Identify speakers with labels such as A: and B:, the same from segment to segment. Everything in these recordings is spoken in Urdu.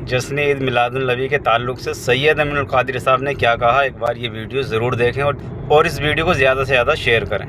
A: جشن عید میلاد النبی کے تعلق سے سید امین القادری صاحب نے کیا کہا، ایک بار یہ ویڈیو ضرور دیکھیں اور اس ویڈیو کو زیادہ سے زیادہ شیئر کریں۔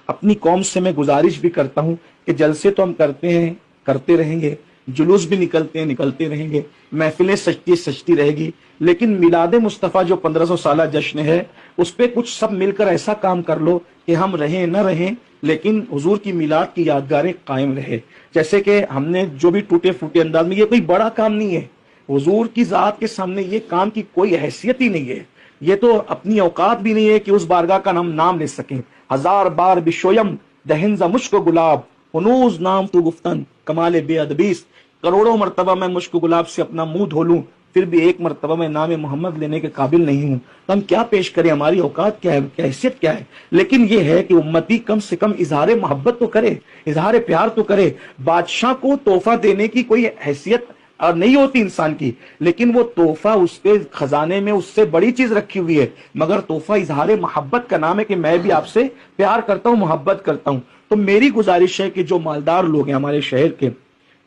B: اپنی قوم سے میں گزارش بھی کرتا ہوں کہ جلسے تو ہم کرتے ہیں، کرتے رہیں گے، جلوس بھی نکلتے ہیں، نکلتے رہیں گے، محفلیں سجتی رہے گی، لیکن میلاد مصطفیٰ جو 1500 سالہ جشن ہے اس پہ کچھ سب مل کر ایسا کام کر لو کہ ہم رہیں نہ رہیں لیکن حضور کی میلاد کی یادگاریں قائم رہے۔ جیسے کہ ہم نے جو بھی ٹوٹے پھوٹے انداز میں، یہ کوئی بڑا کام نہیں ہے، حضور کی ذات کے سامنے یہ کام کی کوئی حیثیت ہی نہیں ہے، یہ تو اپنی اوقات بھی نہیں ہے کہ اس بارگاہ کا ہم نام لے سکیں۔ ہزار بار بشویم دہن ز مشک و گلاب ہنوز نام تو گفتن کمال بے ادبیست، کروڑوں مرتبہ میں مشک و گلاب سے اپنا منہ دھو لوں پھر بھی ایک مرتبہ میں نام محمد لینے کے قابل نہیں ہوں، تو ہم کیا پیش کریں، ہماری اوقات کیا ہے، حیثیت کیا ہے۔ لیکن یہ ہے کہ امتی کم سے کم اظہار محبت تو کرے، اظہار پیار تو کرے۔ بادشاہ کو تحفہ دینے کی کوئی حیثیت اور نہیں ہوتی انسان کی، لیکن وہ تحفہ اس کے خزانے میں اس سے بڑی چیز رکھی ہوئی ہے، مگر تحفہ اظہار محبت کا نام ہے کہ میں بھی آپ سے پیار کرتا ہوں، محبت کرتا ہوں۔ تو میری گزارش ہے کہ جو مالدار لوگ ہیں ہمارے شہر کے،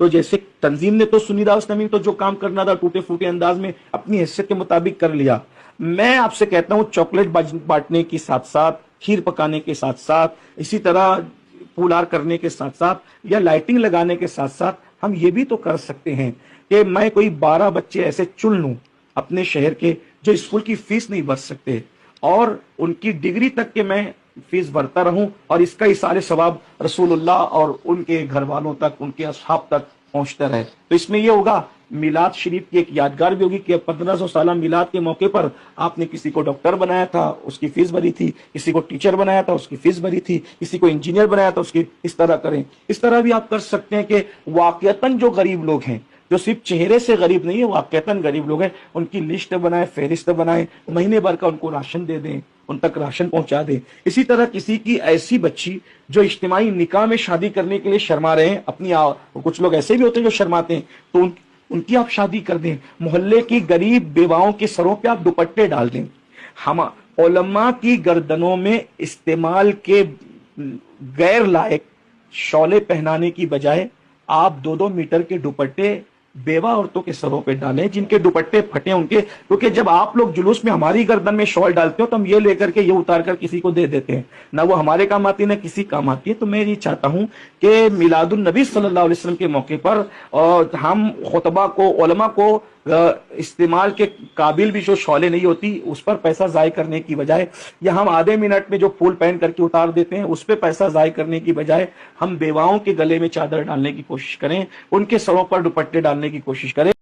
B: تو جیسے تنظیم نے تو سنی دعوت اسلامی تو جو کام کرنا تھا ٹوٹے پھوٹے انداز میں اپنی حیثیت کے مطابق کر لیا، میں آپ سے کہتا ہوں چاکلیٹ بانٹنے کے ساتھ ساتھ، کھیر پکانے کے ساتھ ساتھ، اسی طرح پولار کرنے کے ساتھ ساتھ یا لائٹنگ لگانے کے ساتھ ساتھ ہم یہ بھی تو کر سکتے ہیں کہ میں کوئی 12 بچے ایسے چن لوں اپنے شہر کے جو اسکول کی فیس نہیں بھر سکتے اور ان کی ڈگری تک کے میں فیس بھرتا رہوں اور اس کا اصال ثواب رسول اللہ اور ان کے گھر والوں تک، ان کے اصحاب تک پہنچتا رہے۔ تو اس میں یہ ہوگا میلاد شریف کی ایک یادگار بھی ہوگی کہ 1500 سالہ میلاد کے موقع پر آپ نے کسی کو ڈاکٹر بنایا تھا، اس کی فیس بھری تھی، کسی کو ٹیچر بنایا تھا، اس کی فیس بھری تھی، کسی کو انجینئر بنایا تھا، اس کی اس طرح کریں۔ اس طرح بھی آپ کر سکتے ہیں کہ واقعتاً جو غریب لوگ ہیں، جو صرف چہرے سے غریب نہیں ہے، واقعتاً غریب لوگ ہیں، ان کی لسٹ بنائیں، فہرست بنائیں، مہینے بھر کا ان کو راشن دے دیں، ان تک راشن پہنچا دیں۔ اسی طرح کسی کی ایسی بچی جو اجتماعی نکاح میں شادی کرنے کے لیے شرما رہے ہیں، کچھ لوگ ایسے بھی ہوتے ہیں جو شرماتے ہیں، تو ان کی آپ شادی کر دیں۔ محلے کی غریب بیواؤں کے سروں پہ آپ دوپٹے ڈال دیں۔ ہم علماء کی گردنوں میں استعمال کے غیر لائق شعلے پہنانے کی بجائے آپ 2-2 میٹر کے دوپٹے بیوہ عورتوں کے سروں پہ ڈالیں جن کے دوپٹے پھٹے ان کے، کیونکہ جب آپ لوگ جلوس میں ہماری گردن میں شال ڈالتے ہو تو ہم یہ لے کر کے یہ اتار کر کسی کو دے دیتے ہیں، نہ وہ ہمارے کام آتی نہ کسی کام آتی ہے۔ تو میں یہ چاہتا ہوں کہ میلاد النبی صلی اللہ علیہ وسلم کے موقع پر ہم خطبہ کو، علماء کو استعمال کے قابل بھی جو شعلے نہیں ہوتی اس پر پیسہ ضائع کرنے کی بجائے، یا ہم آدھے منٹ میں جو پھول پہن کر کے اتار دیتے ہیں اس پہ پیسہ ضائع کرنے کی بجائے ہم بیواؤں کے گلے میں چادر ڈالنے کی کوشش کریں، ان کے سروں پر دوپٹے ڈالنے کی کوشش کریں۔